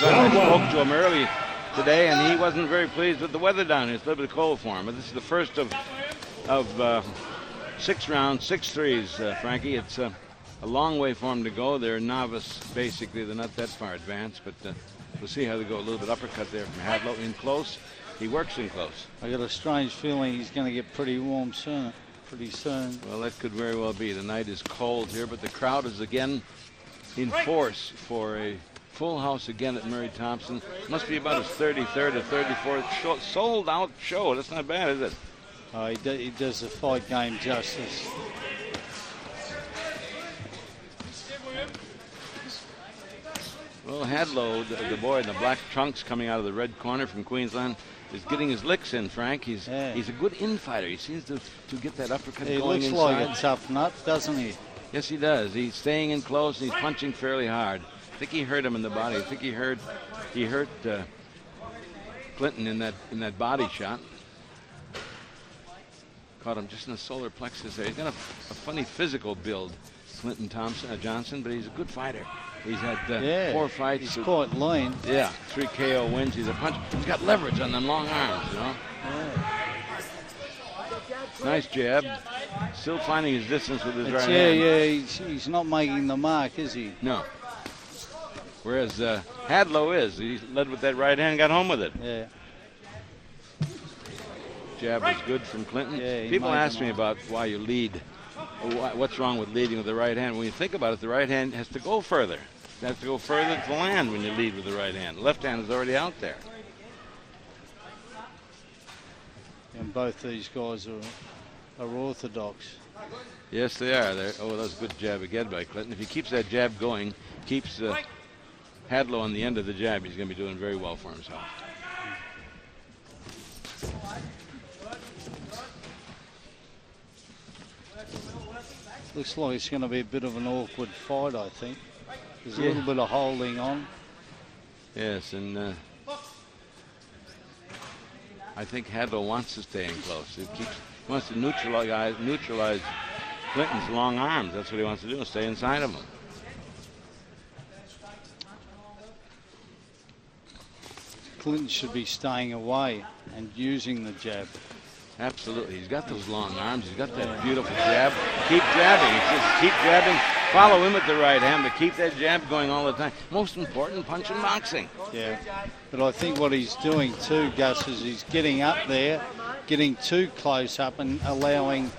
I spoke to him early today, and he wasn't very pleased with the weather down here. It's a little bit cold for him. But this is the first of 6 rounds, 6 threes, Frankie. It's a long way for him to go. They're novice, basically. They're not that far advanced, but we'll see how they go. A little bit uppercut there from Hadlow in close. He works in close. I got a strange feeling he's going to get pretty warm soon. Pretty soon. Well, that could very well be. The night is cold here, but the crowd is again in force for a full house again at Murray Thompson. Must be about his 33rd or 34th sold out show. That's not bad, is it? He does the fight game justice. Well, Hadlow, the boy in the black trunks coming out of the red corner from Queensland, is getting his licks in, Frank. He's a good infighter. He seems to get that uppercut going inside. He looks like a tough nut, doesn't he? Yes, he does. He's staying in close, and he's punching fairly hard. I think he hurt him in the body. I think he hurt Clinton in that body shot. Caught him just in the solar plexus there. He's got a funny physical build, Clinton Johnson, but he's a good fighter. He's had 4 fights. He's quite lean. Yeah, 3 KO wins. He's a puncher. He's got leverage on them long arms, you know. Yeah. Nice jab. Still finding his distance with his right hand. Yeah, he's not making the mark, is he? No. Whereas Hadlow is. He led with that right hand and got home with it. Yeah. Jab was good from Clinton. Yeah, people ask me about why you lead. What's wrong with leading with the right hand? When you think about it, the right hand has to go further. It has to go further to land when you lead with the right hand. The left hand is already out there. And both these guys are orthodox. Yes, they are. That was a good jab again by Clinton. If he keeps that jab going, keeps Hadlow on the end of the jab, he's going to be doing very well for himself. Looks like it's going to be a bit of an awkward fight, I think. There's a little bit of holding on. Yes, and I think Hadlow wants to stay in close. He wants to neutralize Clinton's long arms. That's what he wants to do, stay inside of him. Clinton should be staying away and using the jab. Absolutely. He's got those long arms. He's got that beautiful jab. Keep jabbing. Just keep jabbing. Follow him with the right hand, but keep that jab going all the time. Most important punch in boxing. Yeah. But I think what he's doing too, Gus, is he's getting up there, getting too close up and allowing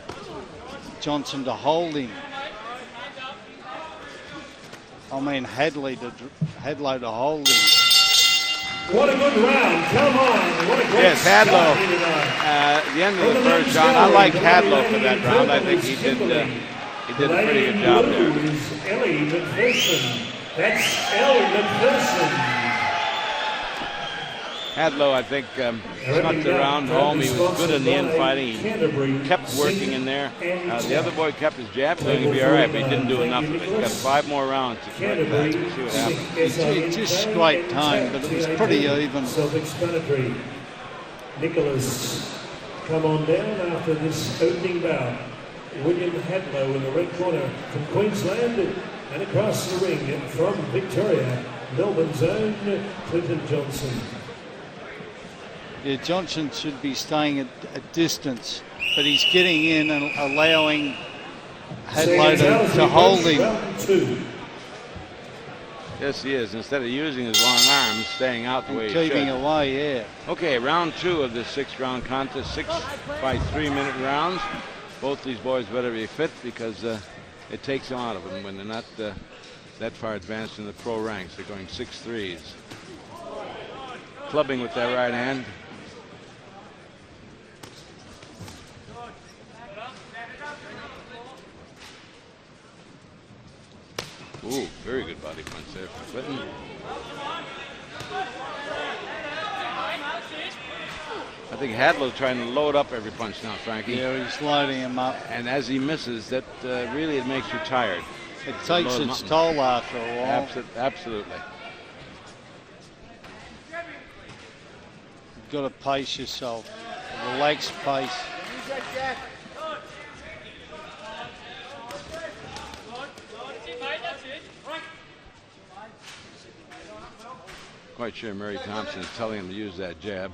Johnson to hold him. I mean, Hadlow to hold him. What a good round. Come on. What a great yes, Hadlow. At the end of the first round, I like Hadlow for that round. I think he did a pretty good job there. Ellie McPherson. That's Ellie McPherson. Hadlow, I think, snuck the round home. He was good in the infighting. He kept working in there. The other boy kept his jab going. He'd be all right, but he didn't do enough of it. He's got 5 more rounds to correct that. We'll see what happens. It just scraped home, but it was pretty even. Self-explanatory. Nicholas, come on down after this opening bout. William Hadlow in the red corner from Queensland, and across the ring from Victoria, Melbourne's own Clinton Johnson. Yeah, Johnson should be staying at a distance, but he's getting in and allowing Hadlow to hold him. Yes, he is. Instead of using his long arms, staying out the way he should. Keeping away, yeah. Okay, round 2 of this 6-round contest. 6 by 3-minute rounds. Both these boys better be fit because it takes them out of them when they're not that far advanced in the pro ranks. They're going 6 threes. Clubbing with that right hand. Ooh, very good body punch there from Clinton. I think Hadlow's trying to load up every punch now, Frankie. Yeah, he's loading him up. And as he misses, that really it makes you tired. It takes its toll after a while. Absolutely. You've got to pace yourself. Relax pace. quite sure Murray Thompson is telling him to use that jab.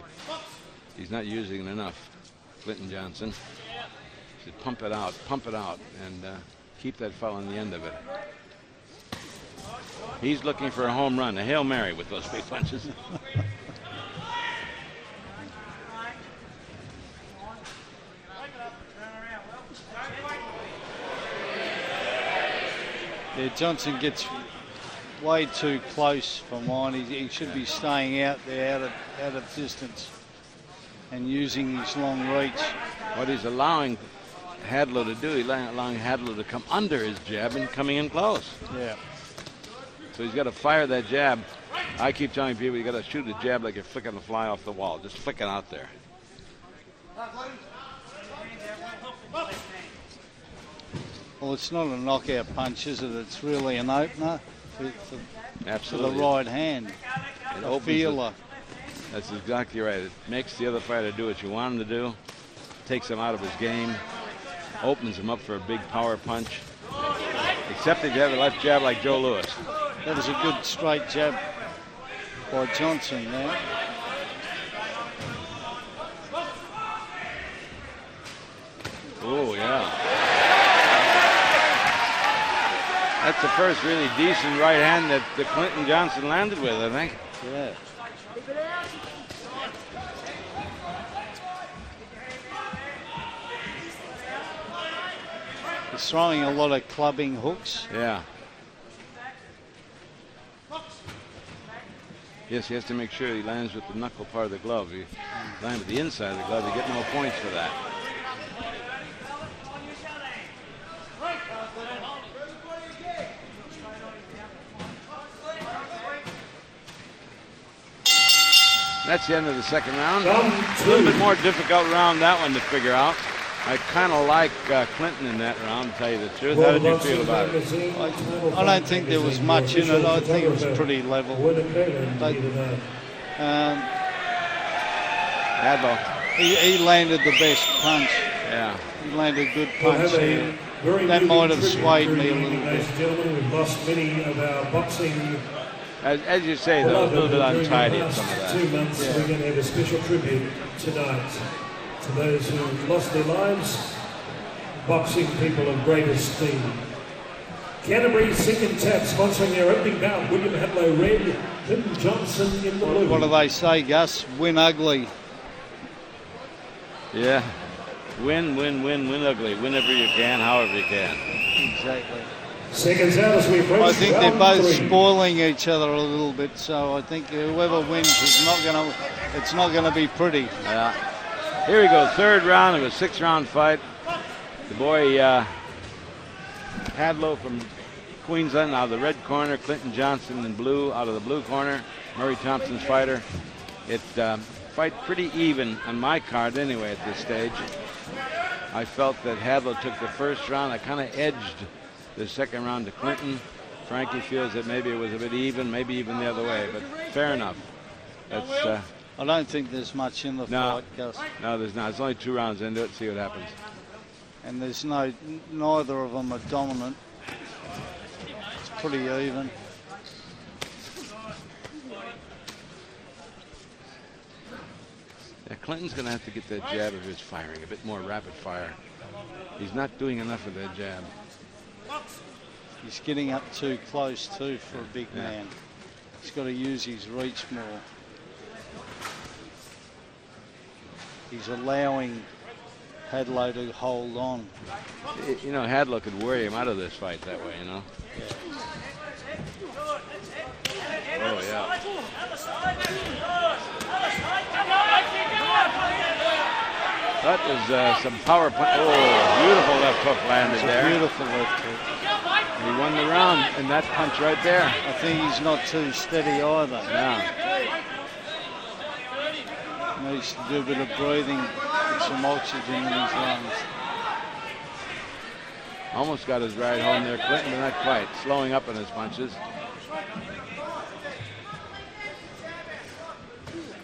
He's not using it enough. Clinton Johnson should pump it out, and keep that foul on the end of it. He's looking for a home run, a Hail Mary with those big punches. Yeah, Johnson gets way too close for mine. He should be staying out there, out of distance, and using his long reach. What he's allowing Hadlow to do, he's allowing Hadlow to come under his jab and coming in close. Yeah. So he's got to fire that jab. I keep telling people you got to shoot a jab like you're flicking a fly off the wall. Just flick it out there. Well, it's not a knockout punch, is it? It's really an opener for Absolutely. the right hand. It A opens feeler. That's exactly right. It makes the other fighter do what you want him to do, takes him out of his game, opens him up for a big power punch. Except if you have a left jab like Joe Louis. That was a good straight jab by Johnson there. Oh, yeah. That's the first really decent right hand that the Clinton Johnson landed with, I think. Yeah. He's throwing a lot of clubbing hooks. Yeah. Yes, he has to make sure he lands with the knuckle part of the glove. If he lands with the inside of the glove, you get no points for that. That's the end of the second round. A little bit more difficult round, that one, to figure out. I kind of like Clinton in that round, to tell you the truth. How did you feel about it? I don't think there was much in it. I think it was pretty level. But, Hadlow. he landed the best punch. Yeah. He landed a good punch here. That might have swayed me a little bit. Ladies and gentlemen, we've lost many of our boxing. As you say, though, a little bit untidy in some of that. 2 months, we're going to have a special tribute tonight to those who lost their lives, boxing people of great esteem. Canterbury Sink and Tap sponsoring their opening bout. William Hadlow red, Clinton Johnson in the blue. What do they say, Gus? Win ugly. Yeah. Win ugly. Whenever you can, however you can. Exactly. Seconds out as we approach. I think they're round both 3. spoiling each other a little bit, so I think whoever wins is it's not gonna be pretty. Yeah. Here we go, third round of a 6-round fight. The boy Hadlow from Queensland out of the red corner, Clinton Johnson in blue out of the blue corner, Murray Thompson's fighter. It fight pretty even on my card anyway at this stage. I felt that Hadlow took the first round. I kind of edged the second round to Clinton. Frankie feels that maybe it was a bit even, maybe even the other way, but fair enough. That's I don't think there's much in the fight, Gus. No, there's not. It's only 2 rounds into it. See what happens. And there's neither of them are dominant. It's pretty even. Yeah, Clinton's going to have to get that jab of his firing, a bit more rapid fire. He's not doing enough of that jab. He's getting up too close, too, for a big man. He's got to use his reach more. He's allowing Hadlow to hold on. You know, Hadlow could worry him out of this fight that way, you know. Oh, yeah. That was some power punch. Oh, beautiful left hook landed there. Beautiful left hook. He won the round in that punch right there. I think he's not too steady either. Yeah. He needs to do a bit of breathing, get some oxygen in his lungs. Almost got his ride home there, Clinton, but not quite. Slowing up in his punches.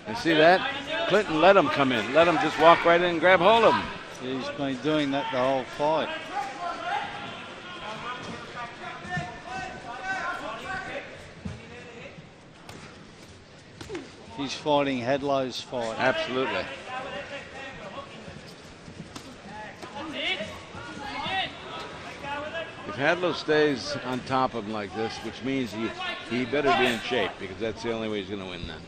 And see that? Clinton let him come in. Let him just walk right in and grab hold of him. Yeah, he's been doing that the whole fight. he's fighting Hadlow's fight. Absolutely. If Hadlow stays on top of him like this, which means he better be in shape, because that's the only way he's going to win then.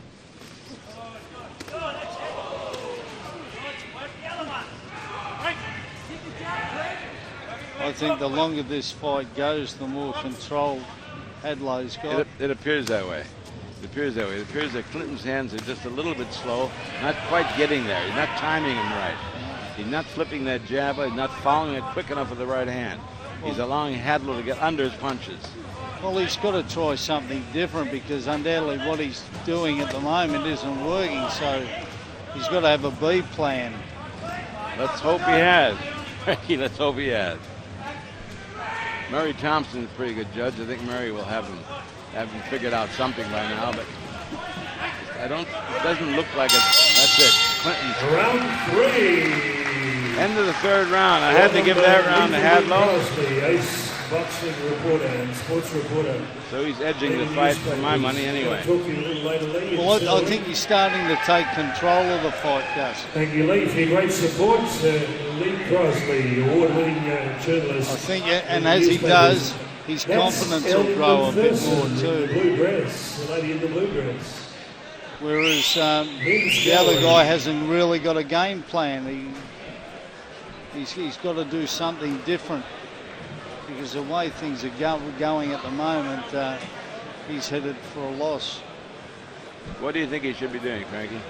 I think the longer this fight goes, the more control Hadlow's got. It appears that way. It appears that way. It appears that Clinton's hands are just a little bit slow, not quite getting there. He's not timing him right. He's not flipping that jab. He's not following it quick enough with the right hand. He's allowing Hadlow to get under his punches. Well, he's got to try something different, because undoubtedly what he's doing at the moment isn't working, so he's got to have a B plan. Let's hope he has. Let's hope he has. Murray Thompson's a pretty good judge. I think Murray will have him figured out something by now, but it doesn't look like it. That's it. Clinton's Round 3. End of the third round. I had to give that round to Hadlow. Ace boxing reporter and sports reporter. So he's edging the fight for my money anyway. Well, I think he's starting to take control of the fight, Gus. Thank you, Lee, for your great support. Lee Crosley, award-winning journalist. I think, and as he does, his confidence will grow a bit more too. Blue dress, the lady in the blue dress. Whereas the other guy hasn't really got a game plan. He's got to do something different, because the way things are going at the moment, he's headed for a loss. What do you think he should be doing, Frankie?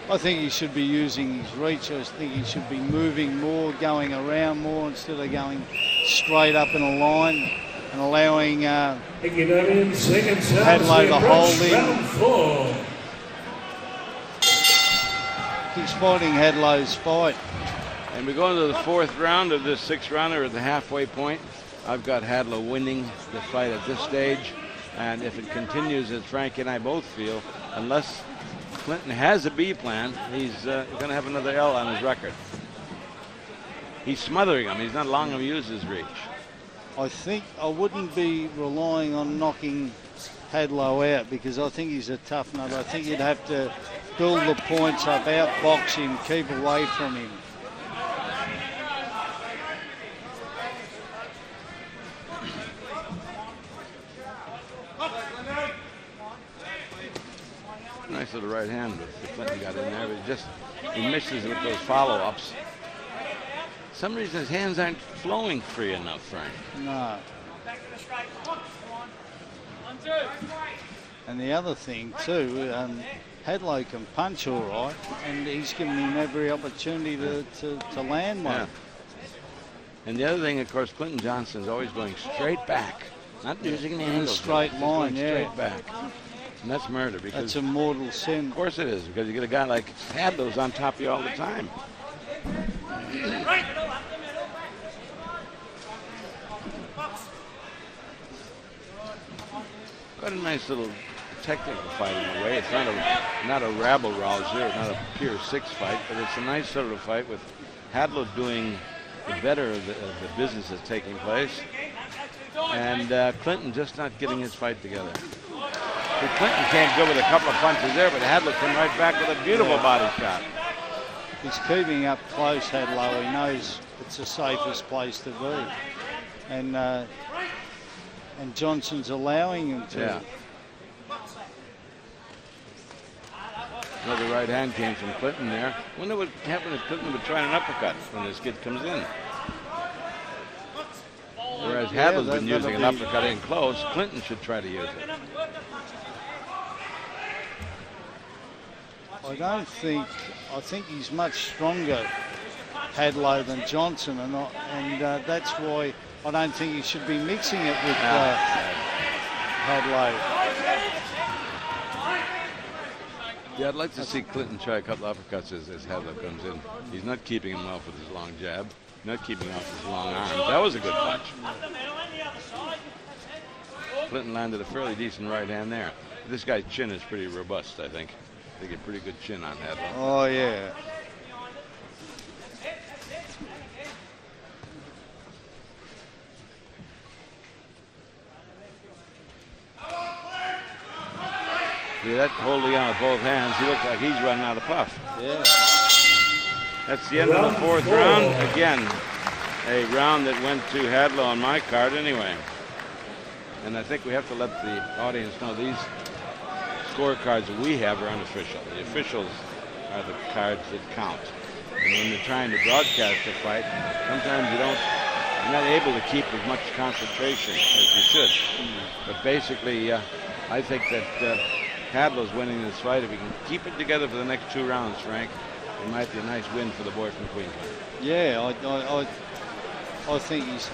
I think he should be using his reach. I think he should be moving more, going around more, instead of going straight up in a line and allowing Hadlow to hold him. He's fighting Hadlow's fight. And we go into the fourth round of this 6-rounder at the halfway point. I've got Hadlow winning the fight at this stage. And if it continues, as Frankie and I both feel, unless Clinton has a B plan, he's going to have another L on his record. He's smothering him. He's not allowing him to use his reach. I think I wouldn't be relying on knocking Hadlow out, because I think he's a tough nut. I think you'd have to build the points up, outbox him, keep away from him. Nice little right hand that Clinton got in there, but he misses with those follow-ups. For some reason his hands aren't flowing free enough, Frank. No. And the other thing too, Hadlow can punch all right, and he's given him every opportunity to land one. Yeah. And the other thing, of course, Clinton Johnson's always going straight back, not using the handles. Straight line, yeah. Straight back. And that's murder, because that's a mortal sin. Of course it is, because you get a guy like Hadlow's on top of you all the time. Got a nice little technical fight in a way. It's not a rabble rouser, not a pure 6 fight, but it's a nice sort of fight with Hadlow doing the better of the business that's taking place, and Clinton just not getting his fight together. Clinton came good with a couple of punches there, but Hadlow came right back with a beautiful body shot. He's keeping up close, Hadlow. He knows it's the safest place to be. And Johnson's allowing him to. Yeah. Another right hand came from Clinton there. I wonder what happened if Clinton would try an uppercut when this kid comes in. Whereas Hadlow's been using an uppercut in close, Clinton should try to use it. I think he's much stronger, Hadlow, than Johnson, and that's why I don't think he should be mixing it with Hadlow. Yeah, I'd like to see Clinton try a couple of uppercuts as Hadlow comes in. He's not keeping him off with his long jab, not keeping him off with his long arms. That was a good punch. Clinton landed a fairly decent right hand there. This guy's chin is pretty robust, I think. They get pretty good chin on Hadlow. Oh, yeah. See that holding on with both hands. He looks like he's running out of puff. Yeah. That's the end of the fourth round. Again, a round that went to Hadlow on my card anyway. And I think we have to let the audience know these scorecards that we have are unofficial. The officials are the cards that count. And when you're trying to broadcast a fight, sometimes you're not able to keep as much concentration as you should. But basically, I think that Hadlow's winning this fight. If he can keep it together for the next 2 rounds, Frank, it might be a nice win for the boy from Queensland. Yeah, I think he's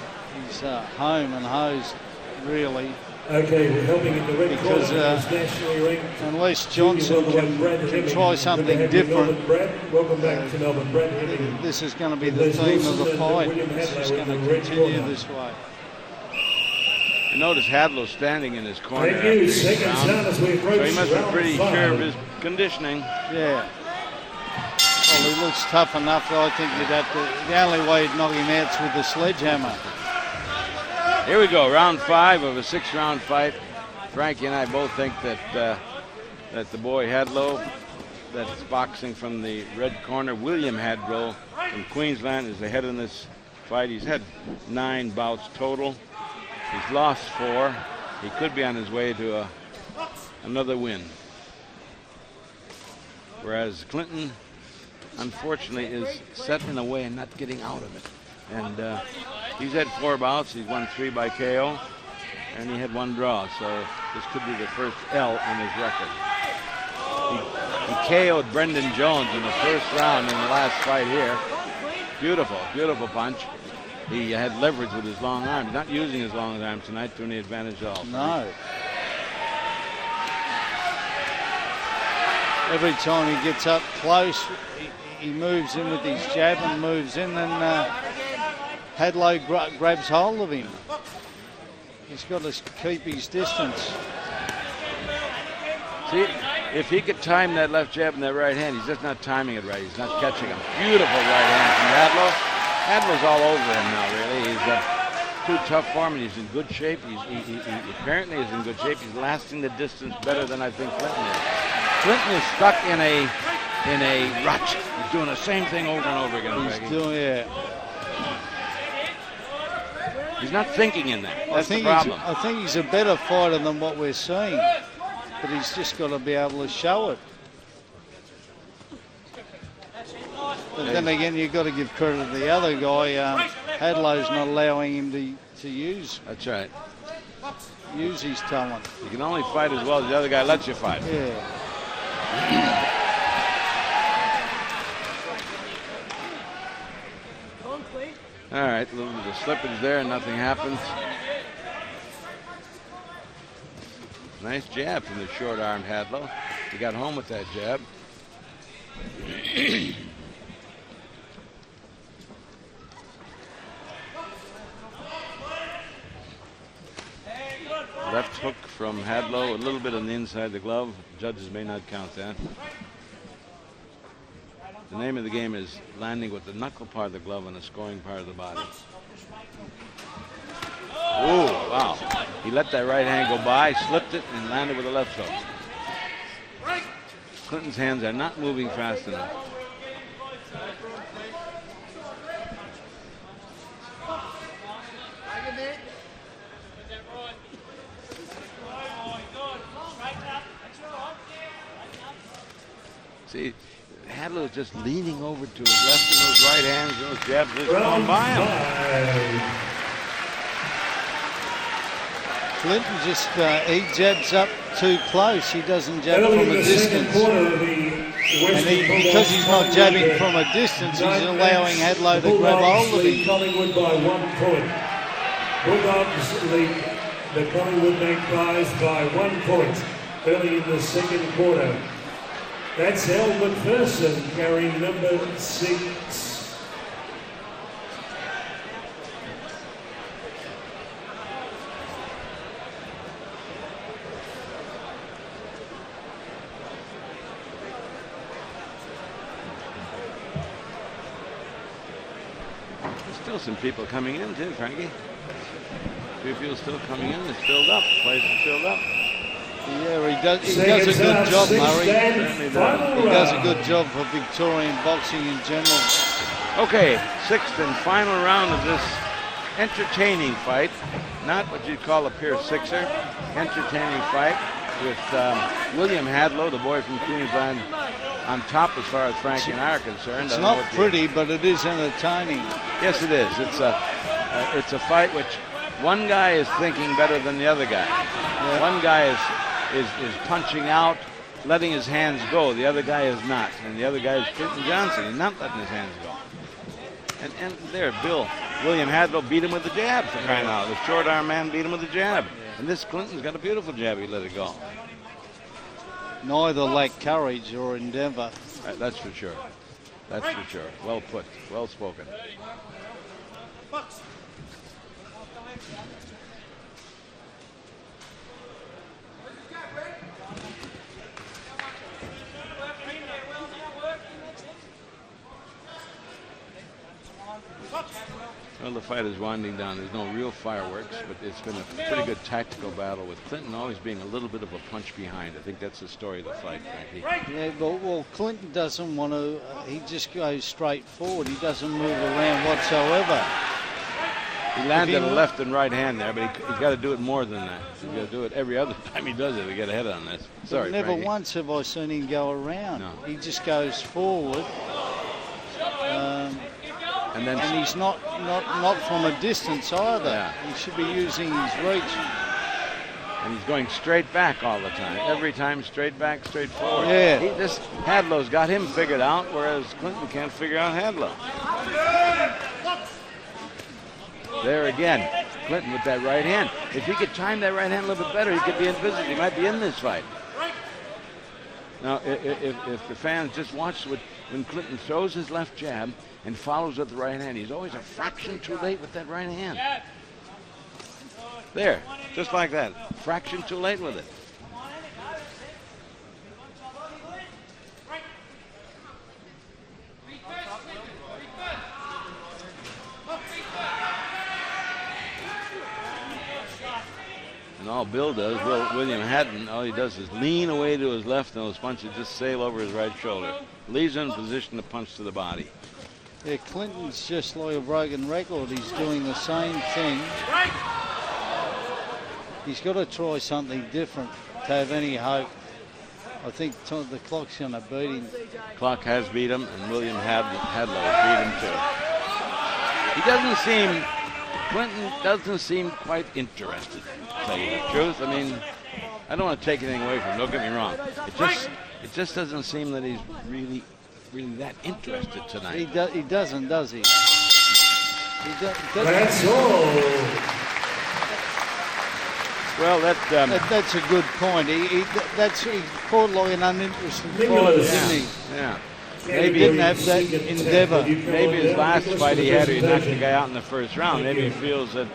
home and hosed, really. Okay, we're helping in the red because nationally ranked unless Johnson can try something different, welcome back to Melbourne, Brad Hemming. This is going to be the theme of the fight. It's just going to continue this way. I notice Hadlow standing in his corner. Thank you. Second round as we approach. So he must be pretty 5. sure of his conditioning. Yeah. Well, he looks tough enough. I think you'd have to. The only way you'd knock him out's with the sledgehammer. Here we go, round 5 of a 6-round fight. Frankie and I both think that that the boy Hadlow, that's boxing from the red corner, William Hadlow from Queensland, is ahead in this fight. He's had 9 bouts total. He's lost 4. He could be on his way to another win. Whereas Clinton, unfortunately, is set in a way and not getting out of it. And he's had 4 bouts. He's won 3 by KO, and he had 1 draw. So this could be the first L on his record. He KO'd Brendan Jones in the first round in the last fight here. Beautiful, beautiful punch. He had leverage with his long arm. He's not using his long arm tonight to any advantage at all. No. Every time he gets up close, he moves in with his jab and moves in, and Hadlow grabs hold of him. He's got to keep his distance. See, if he could time that left jab and that right hand, he's just not timing it right. He's not catching him. Beautiful right hand from Hadlow. Hadlow's all over him now, really. He's too tough for him, and he's in good shape. He apparently is in good shape. He's lasting the distance better than I think Clinton is. Clinton is stuck in a rut. He's doing the same thing over and over again. He's doing it. He's not thinking in that. That's the problem. I think he's a better fighter than what we're seeing, but he's just got to be able to show it. But then again, you've got to give credit to the other guy. Hadlow's not allowing him to use. That's right. Use his talent. You can only fight as well as the other guy lets you fight. Yeah. All right, a little bit of slippage there, and nothing happens. Nice jab from the short-armed Hadlow. He got home with that jab. Left hook from Hadlow, a little bit on the inside the glove. Judges may not count that. The name of the game is landing with the knuckle part of the glove on the scoring part of the body. Oh, wow. He let that right hand go by, slipped it, and landed with a left hook. Clinton's hands are not moving fast enough. See, Hadlow's just leaning over to his left and those right hands, those jabs just going by him. Clinton just, he jabs up too close. He doesn't jab from a distance. And because he's not jabbing from a distance, he's allowing Hadlow to grab hold of him. Collingwood by 1 point. Bulldogs lead the Collingwood Magpies by 1 point early in the second quarter. That's Al McPherson carrying number 6. There's still some people coming in too, Frankie. Few people still coming in. It's filled up. The place is filled up. Yeah, he does a good job, Murray. Certainly does. He does a good job for Victorian boxing in general. Okay, sixth and final round of this entertaining fight. Not what you'd call a pure sixer. Entertaining fight with William Hadlow, the boy from Queensland, on top as far as Frankie and I are concerned. It's not pretty, but it is entertaining. Yes, it is. It's a fight which one guy is thinking better than the other guy. Yeah. One guy is punching out, letting his hands go. The other guy is not. And the other guy is Clinton Johnson. He's not letting his hands go. And there, William Hadlow beat him with the jab, for crying out. The short arm man beat him with the jab. And this Clinton's got a beautiful jab. He let it go. Neither lack courage or endeavor. That's for sure. That's for sure. Well put. Well spoken. Well, the fight is winding down. There's no real fireworks, but it's been a pretty good tactical battle with Clinton always being a little bit of a punch behind. I think that's the story of the fight, Frankie. Yeah, but well, Clinton doesn't want to. He just goes straight forward. He doesn't move around whatsoever. He landed a left and right hand there, but he's got to do it more than that. He's got to do it every other time he does it to get ahead on this. Sorry, never Frankie. once have I seen him go around. No. He just goes forward. And he's not from a distance either. Yeah. He should be using his reach. And he's going straight back all the time. Every time straight back, straight forward. Yeah. This Hadlow's got him figured out, whereas Clinton can't figure out Hadlow. There again, Clinton with that right hand. If he could time that right hand a little bit better, he could be invisible. He might be in this fight. Now, if the fans just watch when Clinton throws his left jab and follows with the right hand, he's always a fraction too late with that right hand. There, just like that. Fraction too late with it. And all Bill does, William Hadden, all he does is lean away to his left and those punches just sail over his right shoulder. Leaves him in position to punch to the body. Yeah, Clinton's just like a broken record. He's doing the same thing. He's got to try something different to have any hope. I think the clock's going to beat him. Clock has beat him, and William Hadlow has beat him too. He doesn't seem, Clinton doesn't seem quite interested, to tell you the truth. I mean, I don't want to take anything away from him, don't get me wrong. It just doesn't seem that he's really that interested tonight. He doesn't, does he? That's all. Well, that's a good point. He fought like an uninterested fighter, didn't he? Yeah. Maybe he didn't have that endeavor. Maybe his last fight he had, he knocked the guy out in the first round. Maybe he feels that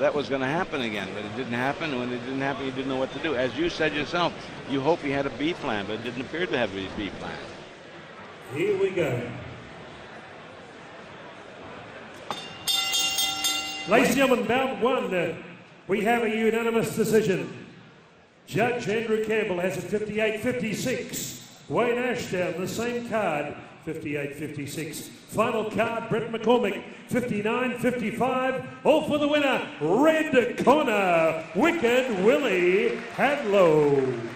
that was going to happen again, but it didn't happen. When it didn't happen, he didn't know what to do. As you said yourself, you hope he had a B plan, but it didn't appear to have a B plan. Here we go. Ladies and gentlemen, bout one. We have a unanimous decision. Judge Andrew Campbell has a 58-56. Wayne Ashdown, the same card, 58-56. Final card, Brett McCormick, 59-55. All for the winner, red corner, Wicked Willie Hadlow.